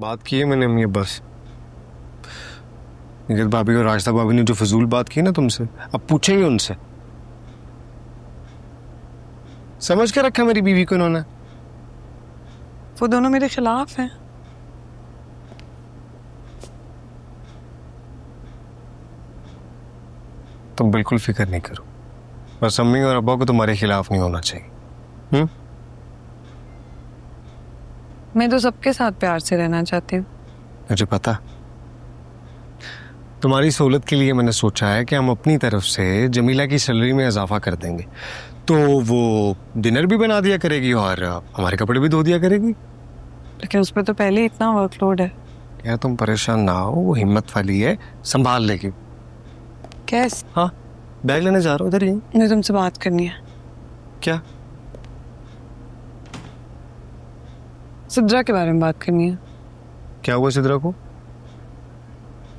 बात की है मैंने अम्मी बस। निगत भाभी और राजता भाभी ने जो फजूल बात की ना तुमसे, अब पूछेंगे उनसे। समझ के रखा मेरी बीवी को इन्होंने। वो दोनों मेरे खिलाफ हैं। तुम बिल्कुल फिक्र नहीं करो, बस अम्मी और अब्बा को तुम्हारे खिलाफ नहीं होना चाहिए। मैं तो सबके साथ प्यार से रहना चाहती हूँ। मुझे पता। तुम्हारी सहूलत के लिए मैंने सोचा है कि हम अपनी तरफ से जमीला की सैलरी में इजाफा कर देंगे, तो वो डिनर भी बना दिया करेगी और हमारे कपड़े भी धो दिया करेगी। लेकिन उस पर तो पहले ही इतना वर्कलोड है। यार तुम परेशान ना हो, वो हिम्मत वाली है, संभाल लेगी। कैसे? हाँ, बैग लेने जा रहा हूँ, इधर ही। मुझे तुमसे बात करनी है। क्या? सिद्रा के बारे में बात करनी है। क्या हुआ सिद्रा को?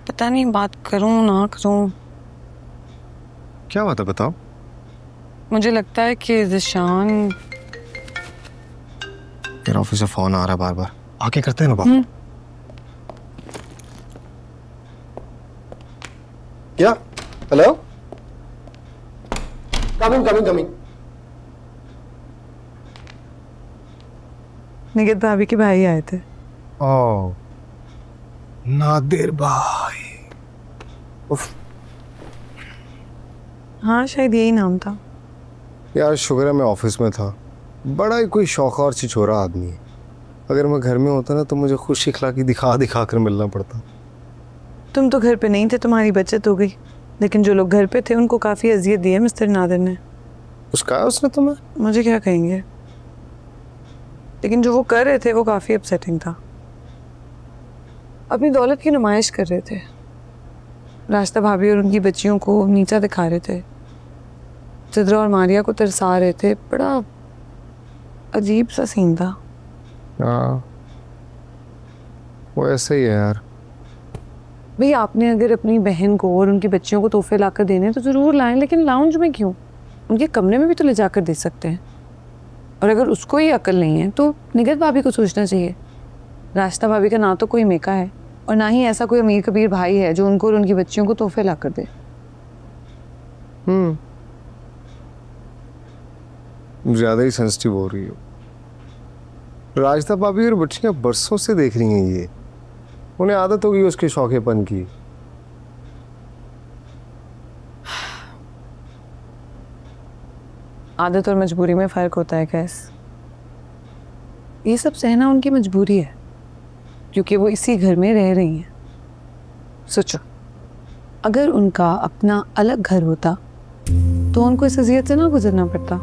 पता नहीं, बात करूं ना करूं। क्या बात है, बताओ। मुझे लगता है कि ज़िशान। मेरा ऑफिस से फोन आ रहा है बार बार, आके करते हैं ना बात। क्या? Hello, coming coming coming. निगत भाभी के भाई आए थे। ओह, नादिर भाई। उफ। हाँ, शायद यही नाम था। यार शुक्र है मैं ऑफिस में था। बड़ा ही कोई शौक़ार छिछोरा आदमी है। अगर मैं घर में होता ना तो मुझे खुशी अखलाक़ी दिखा दिखा कर मिलना पड़ता। तुम तो घर पे नहीं थे, तुम्हारी बचत हो गई। लेकिन जो लोग घर पे थे उनको काफ़ी अजियत दी है मिस्टर नादिर ने। उसका है उसने तुम्हें? मुझे क्या कहेंगे, लेकिन जो वो कर रहे थे वो काफ़ी अपसेटिंग था। अपनी दौलत की नुमाइश कर रहे थे। रास्ता भाभी और उनकी बच्चियों को नीचा दिखा रहे थे। सिद्रा और मारिया को तरसा रहे थे। बड़ा अजीब सा सीन था। हाँ, वो ऐसे ही है यार। भाई, आपने अगर अपनी बहन को और उनकी बच्चियों को तोहफे लाकर देने तो ज़रूर लाएं, लेकिन लाउंज में क्यों? उनके कमरे में भी तो ले जाकर दे सकते हैं। और अगर उसको ही अकल नहीं है तो निगत भाभी को सोचना चाहिए। रास्ता भाभी का ना तो कोई मेका है और ना ही ऐसा कोई अमीर कबीर भाई है जो उनको और उनकी बच्चियों को तोहफे ला कर दे। ज़्यादा ही सेंसिटिव हो रही हो। राजता भाभी और बच्चियां बरसों से देख रही हैं ये। उन्हें आदत होगी उसके शौकेपन की। आदत और मजबूरी में फ़र्क होता है कैस। ये सब सहना उनकी मजबूरी है क्योंकि वो इसी घर में रह रही हैं। सोचो, अगर उनका अपना अलग घर होता तो उनको इस अजियत से ना गुजरना पड़ता।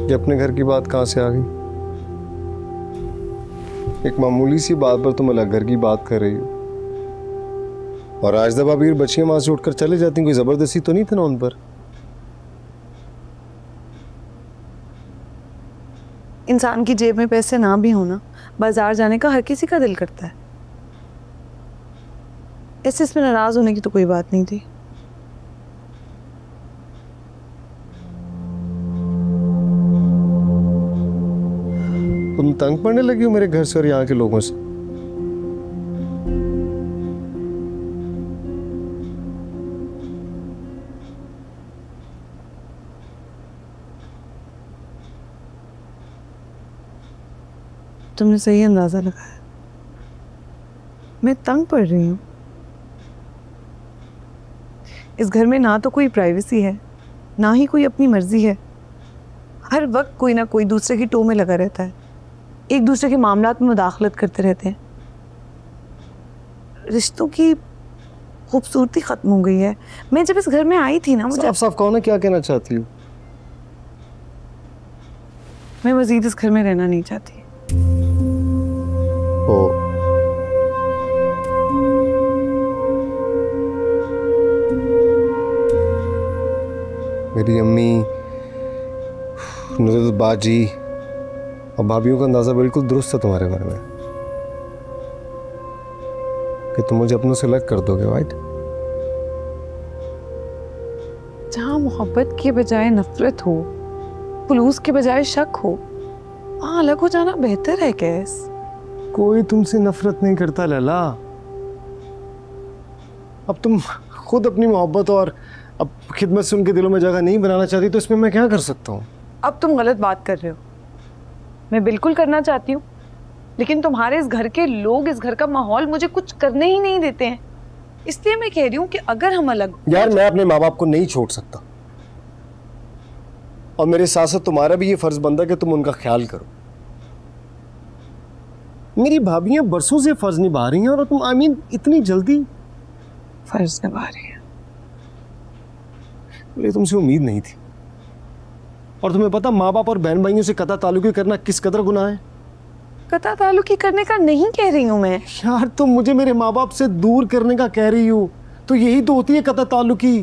ये अपने घर की बात कहाँ से आ गई? एक मामूली सी बात पर तुम अलग घर की बात कर रही हो। और राजदा भाभी और बच्चियां वहां से उठकर चले जाती, कोई जबरदस्ती तो नहीं था ना उन पर? इंसान की जेब में पैसे ना भी होना, बाजार जाने का हर किसी का दिल करता है। इसमें नाराज होने की तो कोई बात नहीं थी। तुम तंग पड़ने लगी हो मेरे घर से और यहाँ के लोगों से। तुमने सही अंदाजा लगाया। मैं तंग पड़ रही हूँ। इस घर में ना तो कोई प्राइवेसी है, ना ही कोई अपनी मर्जी है। हर वक्त कोई ना कोई दूसरे की टो में लगा रहता है, एक दूसरे के मामलात में मुदाखलत करते रहते हैं। रिश्तों की खूबसूरती खत्म हो गई है। मैं जब इस घर में आई थी ना, मुझे साफ साफ कहो ना, क्या कहना चाहती हो? मैं मजीद इस घर में रहना नहीं चाहती। मेरी अम्मी मुझे तो बाजी और भाभीियों का अंदाजा बिल्कुल दुरुस्त है तुम्हारे बारे में कि तुम मुझे अपनों से अलग कर दोगे, राइट? जहाँ मोहब्बत के बजाय नफरत हो, पुलूस के बजाय शक हो, वहाँ अलग हो जाना बेहतर है। कैस, कोई तुमसे नफरत नहीं करता लैला। अब तुम खुद अपनी मोहब्बत और अब खिदमत से उनके दिलों में जगह नहीं बनाना चाहती, तो इसमें मैं क्या कर सकता हूँ? अब तुम गलत बात कर रहे हो। मैं बिल्कुल करना चाहती हूँ, लेकिन तुम्हारे इस घर के लोग, इस घर का माहौल मुझे कुछ करने ही नहीं देते हैं। इसलिए मैं कह रही हूँ कि अगर हम अलग। यार मैं अपने माँ बाप को नहीं छोड़ सकता, और मेरे साथ साथ तुम्हारा भी ये फर्ज बनता है कि तुम उनका ख्याल करो। मेरी भाभियां बरसों से फर्ज निभा रही हैं और तुम इतनी जल्दी फर्ज निभा रही है। मुझे तुमसे उम्मीद नहीं थी। और तुम्हें पता माँ बाप और बहन भाइयों से कता ताल्लुकी करना किस कदर गुनाह है? कता ताल्लुकी करने का नहीं कह रही हूँ मैं। यार तुम मुझे मेरे माँ बाप से दूर करने का कह रही हो, तो यही तो होती है कता ताल्लुकी।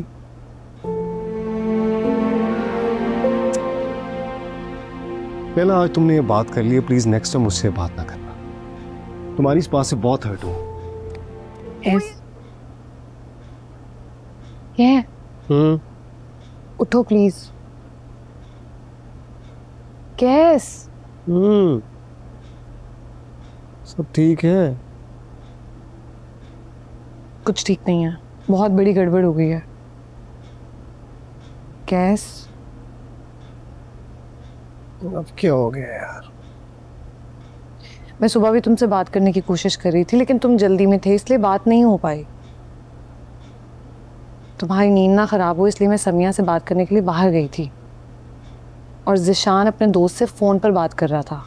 पहला आज तुमने ये बात कर ली है, प्लीज नेक्स्ट टाइम मुझसे बात ना करना। तुम्हारी इस बात से बहुत हर्ट हूं। क्या? उठो प्लीज। कैस? सब ठीक है? कुछ ठीक नहीं है, बहुत बड़ी गड़बड़ हो गई है। कैस? अब क्या हो गया यार? मैं सुबह भी तुमसे बात करने की कोशिश कर रही थी, लेकिन तुम जल्दी में थे, इसलिए बात नहीं हो पाई। तुम्हारी नींद ना खराब हो, इसलिए मैं समिया से बात करने के लिए बाहर गई थी, और ज़िशान अपने दोस्त से फोन पर बात कर रहा था।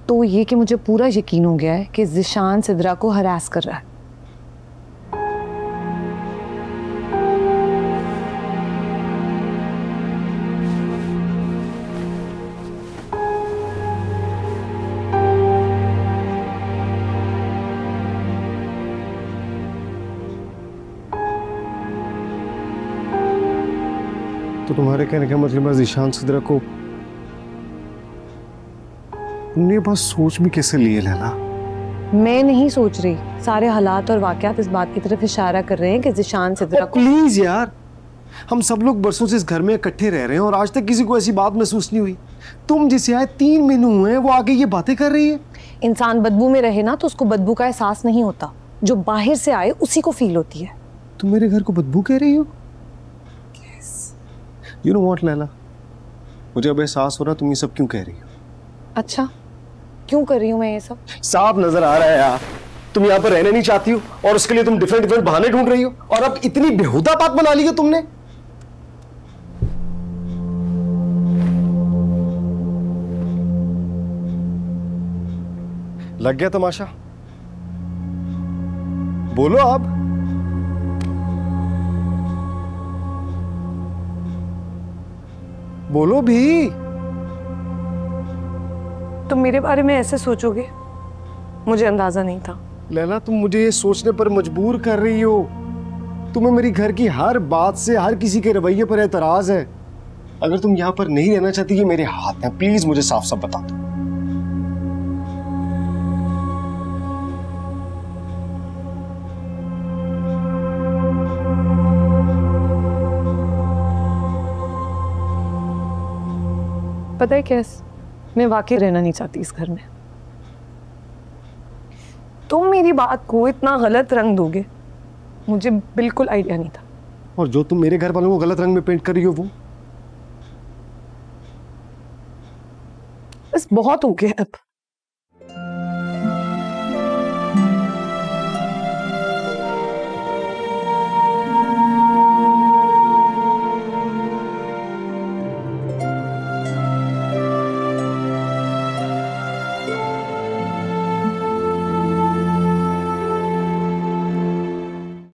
तो ये कि मुझे पूरा यकीन हो गया है कि ज़िशान सिद्रा को हरास कर रहा है। तो तुम्हारे कहने का मतलब है ज़िशान सिद्रा को तुमने बस सोच भी कैसे लिए लैला? मैं नहीं सोच रही, सारे हालात और वाकयात इस बात की तरफ इशारा कर रहे हैं कि ज़िशान सिद्रा को। प्लीज यार, हम सब लोग बरसों से इस घर में इकट्ठे रह रहे हैं और आज तक किसी को ऐसी बात महसूस नहीं हुई। तुम जिसे आए 3 महीने हुए हैं, वो आगे ये बातें कर रही है। इंसान बदबू में रहे ना तो उसको बदबू का एहसास नहीं होता, जो बाहर से आए उसी को फील होती है। तुम मेरे घर को बदबू कह रही हो? यू नो व्हाट लैला, मुझे अब एहसास हो रहा तुम ये सब क्यों कह रही हो। अच्छा, क्यों कर रही हूँ मैं ये सब? साफ नजर आ रहा है यार, तुम यहाँ पर रहने नहीं चाहती हो और उसके लिए तुम डिफरेंट बहाने ढूंढ रही हो, और अब इतनी बेहुदा बात बना ली है तुमने। लग गया तमाशा? बोलो अब। बोलो भी। तुम मेरे बारे में ऐसे सोचोगे, मुझे अंदाजा नहीं था। लैला, तुम मुझे ये सोचने पर मजबूर कर रही हो। तुम्हें मेरी घर की हर बात से, हर किसी के रवैये पर एतराज है। अगर तुम यहाँ पर नहीं रहना चाहती, ये मेरे हाथ हैं, प्लीज मुझे साफ साफ बता दो। पता है कैस, मैं वाकई रहना नहीं चाहती इस घर में। तुम मेरी बात को इतना गलत रंग दोगे, मुझे बिल्कुल आइडिया नहीं था। और जो तुम मेरे घर वालों को गलत रंग में पेंट कर रही हो, वो बस बहुत हो गया अब।